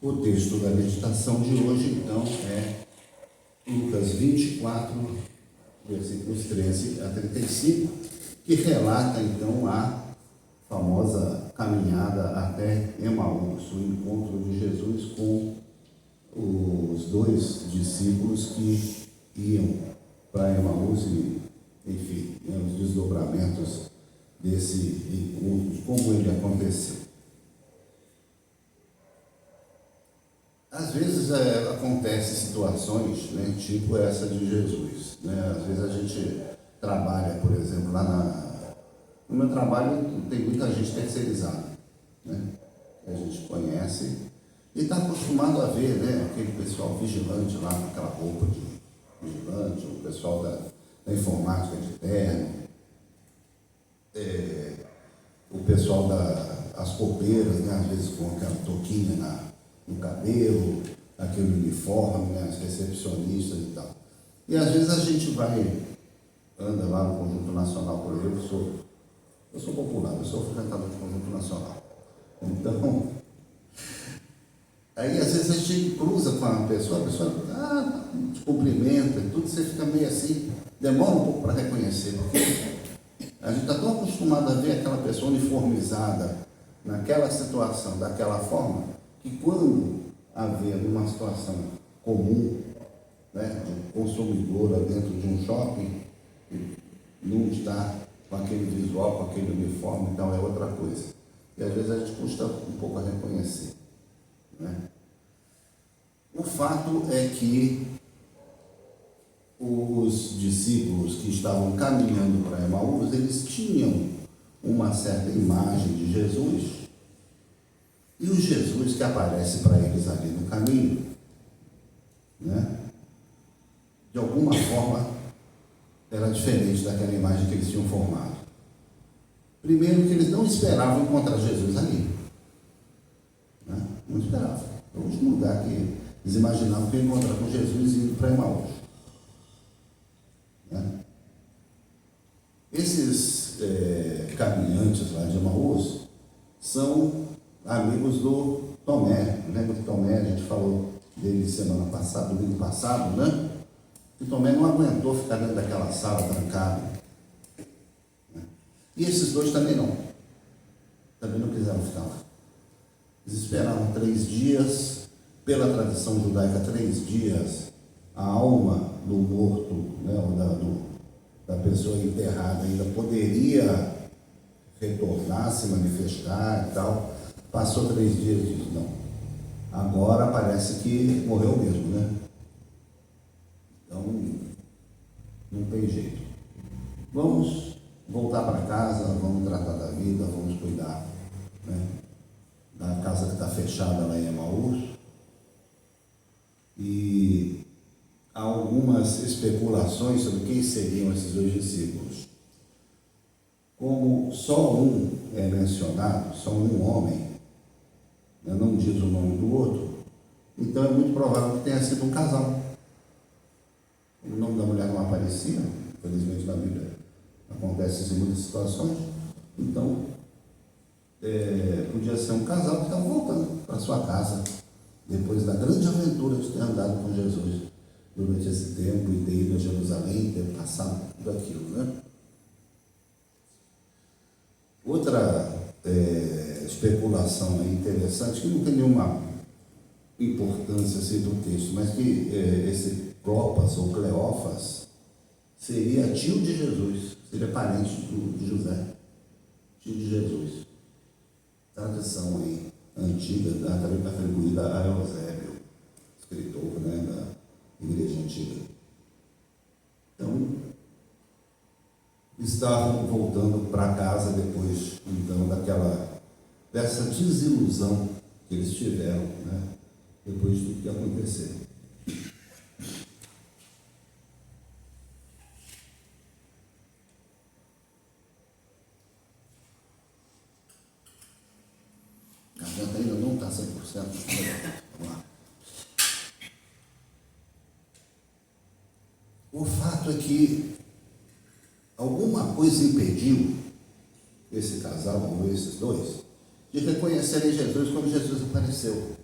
O texto da meditação de hoje, então, é Lucas 24, versículos 13 a 35, que relata, então, a famosa caminhada até Emaús, o encontro de Jesus com os dois discípulos que iam para Emaús e, enfim, os desdobramentos desse encontro, como ele aconteceu. Às vezes acontecem situações, né, tipo essa de Jesus. Né? Às vezes a gente trabalha, por exemplo, no meu trabalho tem muita gente terceirizada, né, que a gente conhece e está acostumado a ver, né, aquele pessoal vigilante lá com aquela roupa de vigilante, o pessoal da informática de terno, o pessoal das copeiras, né, às vezes com aquela touquinha no cabelo, aquele uniforme, né, as recepcionistas e tal. E às vezes a gente anda lá no Conjunto Nacional, por exemplo, eu sou popular, eu sou frequentador do Conjunto Nacional. Então, aí às vezes a gente cruza com a pessoa te cumprimenta e tudo, você fica meio assim, demora um pouco para reconhecer, porque a gente está tão acostumado a ver aquela pessoa uniformizada naquela situação, daquela forma, que quando haver uma situação comum, né, de um consumidor dentro de um shopping, não está com aquele visual, com aquele uniforme, então é outra coisa. E às vezes a gente custa um pouco a reconhecer. Né? O fato é que os discípulos que estavam caminhando para Emaús, eles tinham uma certa imagem de Jesus, e o Jesus que aparece para eles ali no caminho, né, de alguma forma era diferente daquela imagem que eles tinham formado. Primeiro que eles não esperavam encontrar Jesus ali, né? Não esperavam. É o último lugar que eles imaginavam que iam encontrar com Jesus indo para Emaús. Né? Esses caminhantes lá de Emaús são amigos do Tomé. Lembra que Tomé, a gente falou dele semana passada, domingo passado, né? E Tomé não aguentou ficar dentro daquela sala trancado. Né? E esses dois também não quiseram ficar lá. Eles esperaram 3 dias, pela tradição judaica, 3 dias, a alma do morto, né, ou da pessoa enterrada ainda poderia retornar, se manifestar e tal. Passou 3 dias e disse, não, agora parece que morreu mesmo, né? Então, não tem jeito. Vamos voltar para casa, vamos tratar da vida, vamos cuidar, né, da casa que está fechada lá em Emaús. E há algumas especulações sobre quem seriam esses 2 discípulos. Como só um é mencionado, só um homem, não diz o nome do outro, então é muito provável que tenha sido um casal. O nome da mulher não aparecia, infelizmente na Bíblia acontece isso em muitas situações, então podia ser um casal que estava voltando para sua casa, depois da grande aventura de ter andado com Jesus durante esse tempo e ter ido a Jerusalém, ter passado tudo aquilo, né? Outra especulação interessante, que não tem nenhuma importância assim do texto, mas que esse Clopas ou Cleófas seria tio de Jesus, seria parente de José, tio de Jesus. Tradição aí antiga, atribuída a Eusébio, escritor, né, da Igreja Antiga. Então, estavam voltando para casa depois, então, dessa desilusão que eles tiveram, né, depois de tudo que aconteceu. A garganta ainda não está 100%. Vamos lá. O fato é que alguma coisa impediu esse casal, ou esses dois, de reconhecerem Jesus quando Jesus apareceu.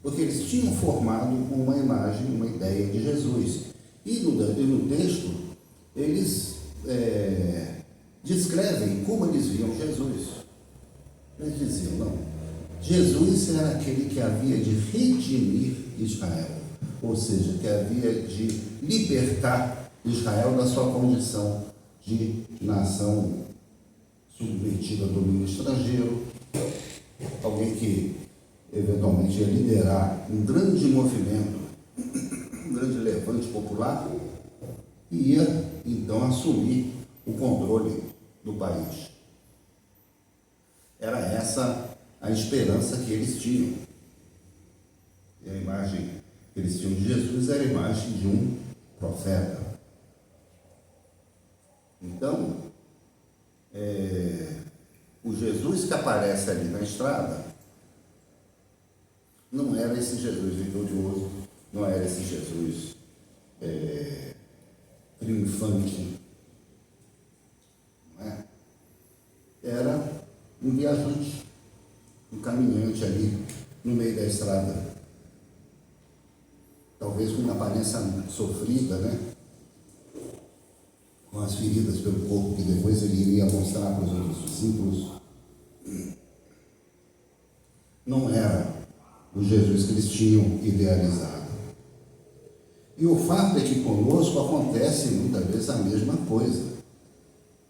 porque eles tinham formado uma imagem, uma ideia de Jesus. E no texto, eles descrevem como eles viam Jesus. Eles diziam, não, Jesus era aquele que havia de redimir Israel, ou seja, que havia de libertar Israel da sua condição de nação submetida ao domínio estrangeiro, alguém que eventualmente ia liderar um grande movimento, um grande levante popular, e ia então assumir o controle do país. Era essa a esperança que eles tinham. E a imagem que eles tinham de Jesus era a imagem de um profeta. Então, o Jesus que aparece ali na estrada não era esse Jesus vitorioso, não era esse Jesus triunfante, não é? Era um viajante, um caminhante ali no meio da estrada, talvez com uma aparência sofrida, né? Com as feridas pelo corpo que depois ele iria mostrar para os outros discípulos. Não era o Jesus que eles tinham idealizado. E o fato é que conosco acontece muitas vezes a mesma coisa.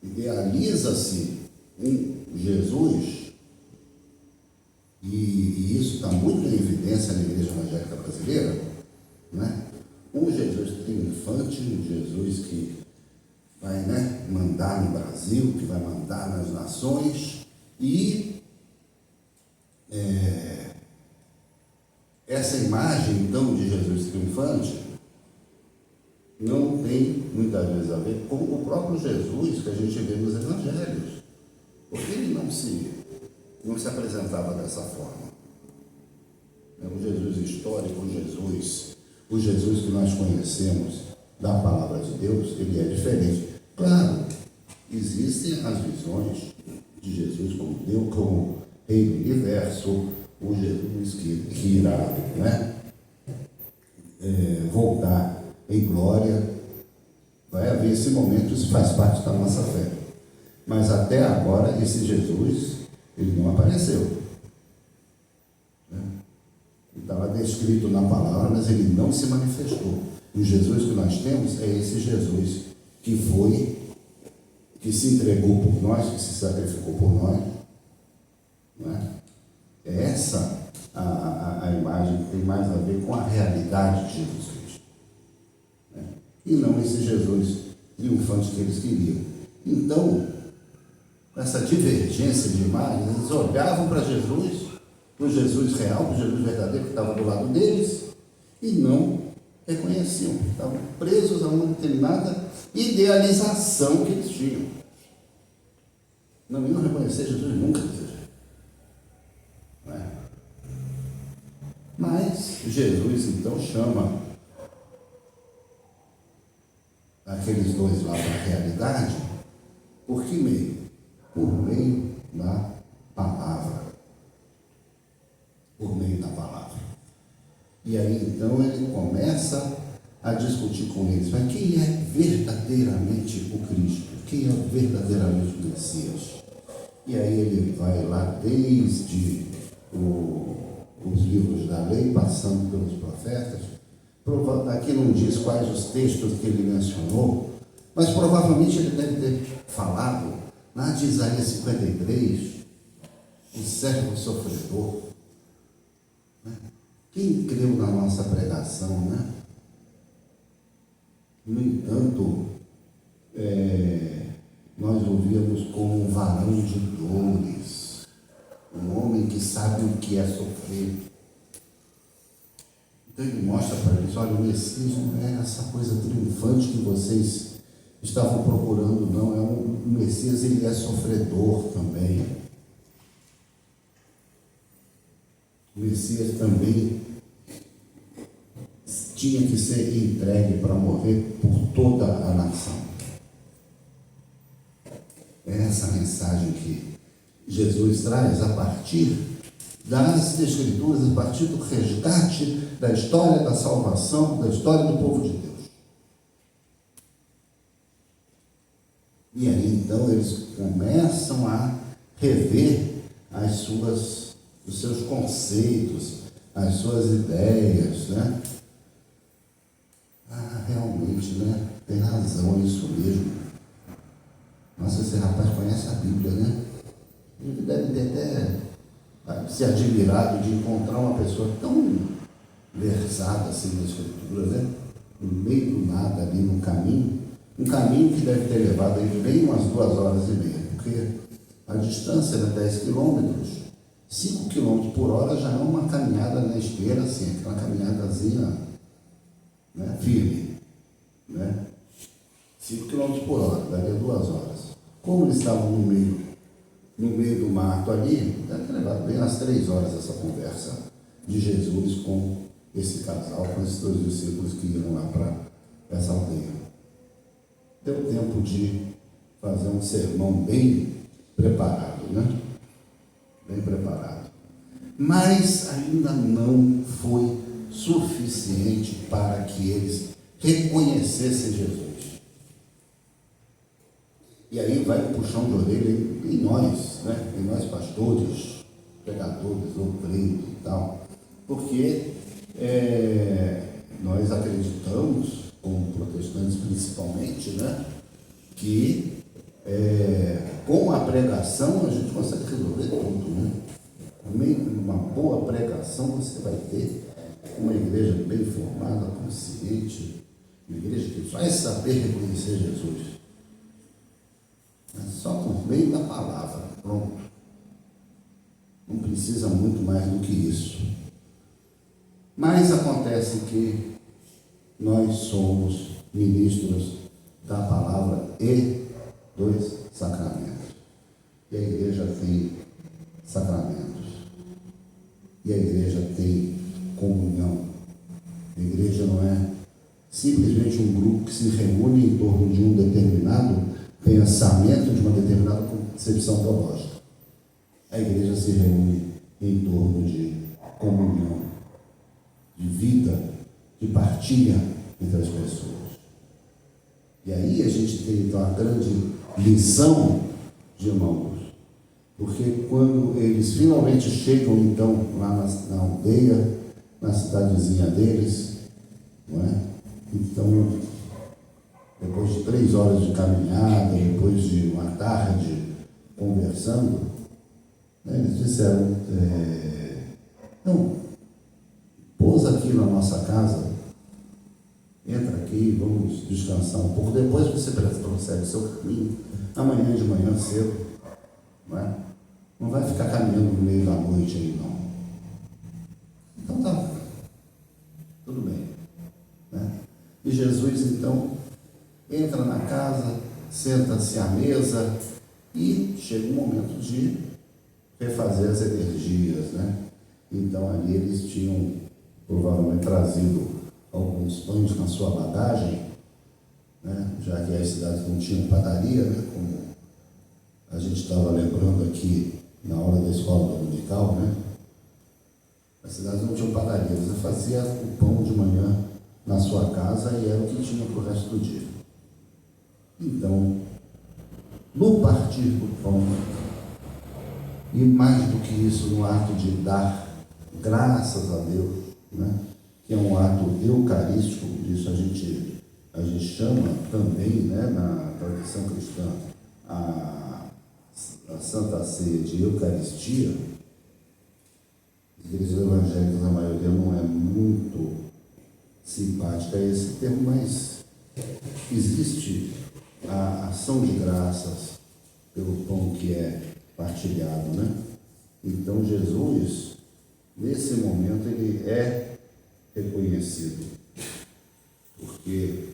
Idealiza-se um Jesus, e isso está muito em evidência na Igreja Evangélica Brasileira, né? Um Jesus triunfante, um Jesus que vai, né, mandar no Brasil, que vai mandar nas nações, e essa imagem, então, de Jesus triunfante não tem muitas vezes a ver com o próprio Jesus que a gente vê nos evangelhos, porque ele não se apresentava dessa forma. O Jesus histórico, o Jesus que nós conhecemos da palavra de Deus, ele é diferente. Claro, existem as visões de Jesus como Deus, como Rei do Universo, o Jesus que irá, né, voltar em glória. Vai haver esse momento, isso faz parte da nossa fé. Mas até agora, esse Jesus, ele não apareceu. Estava descrito na palavra, mas ele não se manifestou. E o Jesus que nós temos é esse Jesus que se entregou por nós, que se sacrificou por nós. Não é? É essa a imagem que tem mais a ver com a realidade de Jesus Cristo. Né? E não esse Jesus triunfante que eles queriam. Então, com essa divergência de imagens, eles olhavam para Jesus, para o Jesus real, para o Jesus verdadeiro que estava do lado deles, e não reconheciam, estavam presos a uma determinada idealização que eles tinham. Não iam reconhecer Jesus nunca, não é? Mas Jesus então chama aqueles dois lá para a realidade, por que meio? Por meio da palavra. Por meio da palavra. E aí então ele começa a discutir com eles, mas quem é verdadeiramente o Cristo? Quem é verdadeiramente o Messias? E aí ele vai lá desde os livros da lei, passando pelos profetas. Aqui não diz quais os textos que ele mencionou, mas provavelmente ele deve ter falado lá de Isaías 53, o servo sofredor. Quem creu na nossa pregação, né? No entanto, nós ouvíamos como um varão de dores, um homem que sabe o que é sofrer. Então ele mostra para eles, olha, o Messias não é essa coisa triunfante que vocês estavam procurando, não. O Messias, ele é sofredor também. O Messias também tinha que ser entregue para morrer por toda a nação. É essa mensagem que Jesus traz a partir das Escrituras, a partir do resgate da história da salvação, da história do povo de Deus. E aí, então, eles começam a rever os seus conceitos, as suas ideias, né? Realmente, né? Tem razão, é isso mesmo. Nossa, esse rapaz conhece a Bíblia, né? Ele deve ter até se admirado de encontrar uma pessoa tão versada assim nas Escrituras, né? No meio do nada, ali no caminho. Um caminho que deve ter levado ele bem umas 2h30, porque a distância era 10 quilômetros, 5 km por hora já é uma caminhada na esteira, assim, aquela caminhadazinha, né, firme, né? 5 km por hora, daria 2 horas. Como eles estavam no meio do mato ali, deve ter levado bem umas 3 horas essa conversa de Jesus com esse casal, com esses 2 discípulos que iam lá para essa aldeia. Deu tempo de fazer um sermão bem preparado, né? Bem preparado. Mas ainda não foi suficiente para que eles reconhecessem Jesus. E aí vai um puxão de orelha em nós, né? Em nós pastores, pregadores, obreiros e tal. Porque nós acreditamos, como protestantes principalmente, né, que com a pregação a gente consegue resolver tudo, né? No meio de uma boa pregação você vai ter uma igreja bem formada, consciente, uma igreja que vai saber reconhecer Jesus. Só por meio da palavra, pronto. Não precisa muito mais do que isso. Mas acontece que nós somos ministros da palavra e dos sacramentos. E a igreja tem sacramentos. E a igreja tem comunhão. A igreja não é simplesmente um grupo que se reúne em torno de um determinado pensamento, de uma determinada concepção teológica. A igreja se reúne em torno de comunhão, de vida, de partilha entre as pessoas. E aí a gente tem então a grande lição de irmãos, porque quando eles finalmente chegam então lá na aldeia, na cidadezinha deles, não é? Então, depois de 3 horas de caminhada, depois de uma tarde conversando, né, eles disseram, não, pousa aqui na nossa casa, entra aqui, vamos descansar um pouco, depois você prossegue o seu caminho, amanhã de manhã cedo, não é? Não vai ficar caminhando no meio da noite aí, não. Então tá, tudo bem, né? E Jesus então entra na casa, senta-se à mesa e chega um momento de refazer as energias, né? Então ali eles tinham provavelmente trazido alguns pães na sua bagagem, né? Já que as cidades não tinham padaria, né? Como a gente estava lembrando aqui na hora da escola dominical, né? As cidades não tinham padaria, você fazia o pão de manhã na sua casa e era o que tinha para o resto do dia. Então, no partir do pão, e mais do que isso, no ato de dar graças a Deus, né? Que é um ato eucarístico, isso a gente chama também, né, na tradição cristã, a Santa Ceia de Eucaristia. As igrejas evangélicas, a maioria não é muito simpática a esse termo, mas existe a ação de graças pelo pão que é partilhado, né? Então Jesus, nesse momento, ele é reconhecido, porque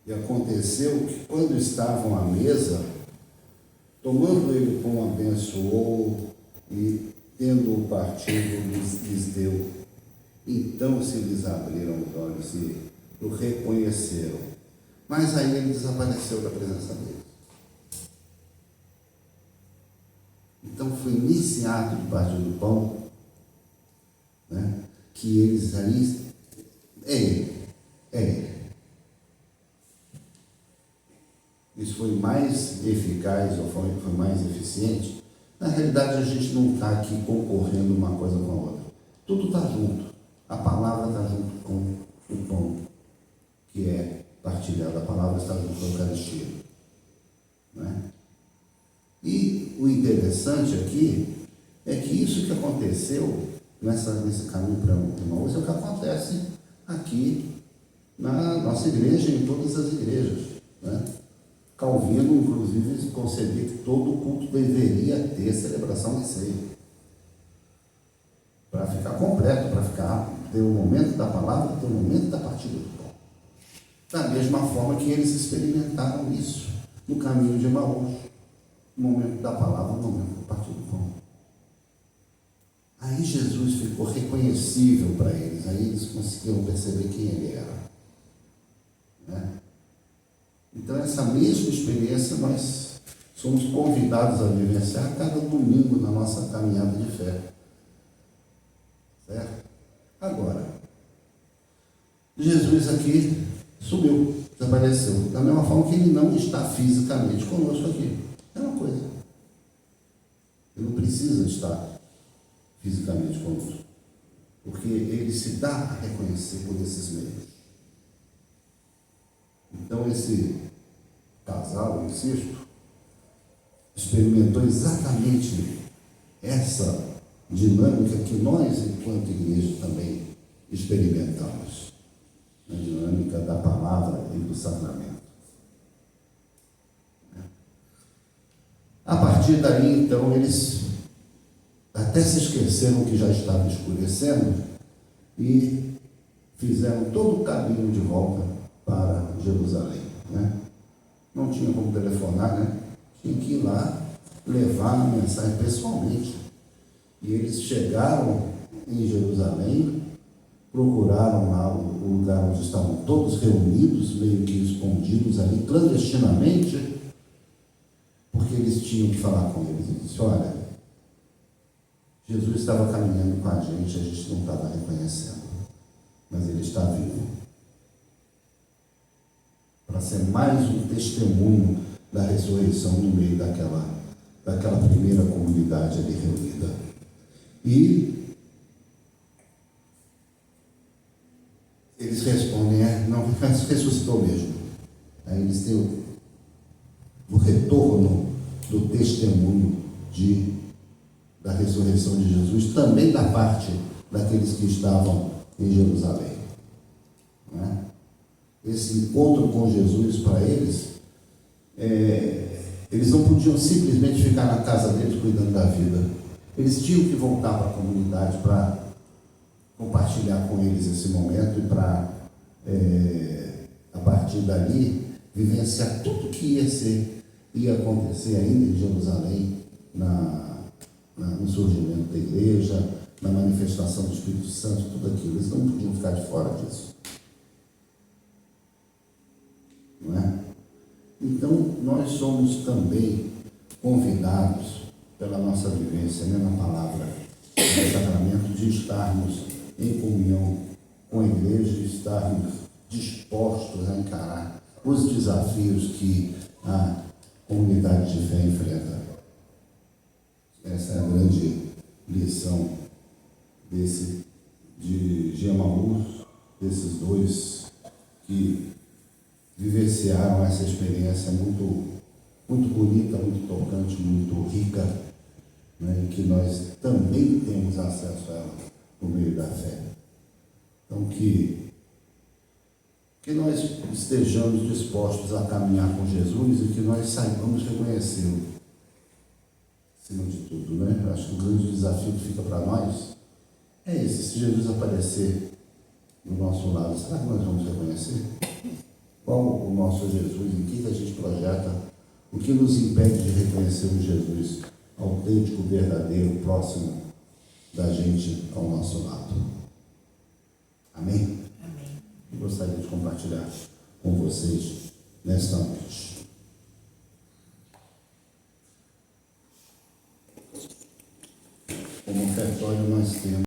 e aconteceu que quando estavam à mesa, tomando ele o pão, abençoou, E, tendo partido, lhes deu. Então se lhes abriram os olhos e o reconheceram. Mas aí ele desapareceu da presença deles. Então foi nesse ato de partir do pão, né, que eles ali, é ele. Isso foi mais eficaz ou foi mais eficiente? Na realidade, a gente não está aqui concorrendo uma coisa com a outra. Tudo está junto. A palavra está junto com o pão, que é partilhado. A palavra está junto com a Eucaristia. Né? E o interessante aqui é que isso que aconteceu nesse caminho para Emaús é o que acontece aqui na nossa igreja e em todas as igrejas. Né? Calvino, inclusive, concebia que todo culto deveria ter celebração de ceia. Para ficar completo, para ter o momento da palavra, ter o momento da partida do pão. Da mesma forma que eles experimentaram isso no caminho de Emaús. O momento da palavra, o momento da partida do pão. Aí Jesus ficou reconhecível para eles, aí eles conseguiram perceber quem ele era. Né? Então, essa mesma experiência nós somos convidados a vivenciar a cada domingo na nossa caminhada de fé. Certo? Agora, Jesus aqui sumiu, desapareceu. Da mesma forma que ele não está fisicamente conosco aqui. É uma coisa. Ele não precisa estar fisicamente conosco, porque ele se dá a reconhecer por esses meios. Então, esse casal, insisto, experimentou exatamente essa dinâmica que nós, enquanto igreja, também experimentamos. A dinâmica da palavra e do sacramento. A partir daí, então, eles até se esqueceram que já estava escurecendo e fizeram todo o caminho de volta para Jerusalém. Né? Não tinha como telefonar, né? Tinha que ir lá levar a mensagem pessoalmente. E eles chegaram em Jerusalém, procuraram lá o lugar onde estavam todos reunidos, meio que escondidos ali, clandestinamente, porque eles tinham que falar com eles. E disse: olha, Jesus estava caminhando com a gente não estava reconhecendo, mas ele está vivo. Para ser mais um testemunho da ressurreição no meio daquela primeira comunidade ali reunida. E eles respondem: não, ressuscitou mesmo. Aí eles têm o retorno do testemunho da ressurreição de Jesus, também da parte daqueles que estavam em Jerusalém. Não é? Esse encontro com Jesus para eles, eles não podiam simplesmente ficar na casa deles cuidando da vida. Eles tinham que voltar para a comunidade para compartilhar com eles esse momento e para, a partir dali, vivenciar tudo o que ia acontecer ainda em Jerusalém, no surgimento da igreja, na manifestação do Espírito Santo, tudo aquilo. Eles não podiam ficar de fora disso. Não é? Então, nós somos também convidados, pela nossa vivência, né, na palavra do sacramento, de estarmos em comunhão com a igreja, de estarmos dispostos a encarar os desafios que a comunidade de fé enfrenta. Essa é a grande lição de Emaús, desses dois que vivenciaram essa experiência muito, muito bonita, muito tocante, muito rica, né, e que nós também temos acesso a ela por meio da fé. Então, que nós estejamos dispostos a caminhar com Jesus e que nós saibamos reconhecê-lo, acima de tudo, né? Eu acho que o grande desafio que fica para nós é esse: se Jesus aparecer do nosso lado, será que nós vamos reconhecer? Qual o nosso Jesus? Em que a gente projeta? O que nos impede de reconhecer o Jesus autêntico, verdadeiro, próximo da gente ao nosso lado. Amém? Amém. Gostaria de compartilhar com vocês nesta noite. Como ofertório nós temos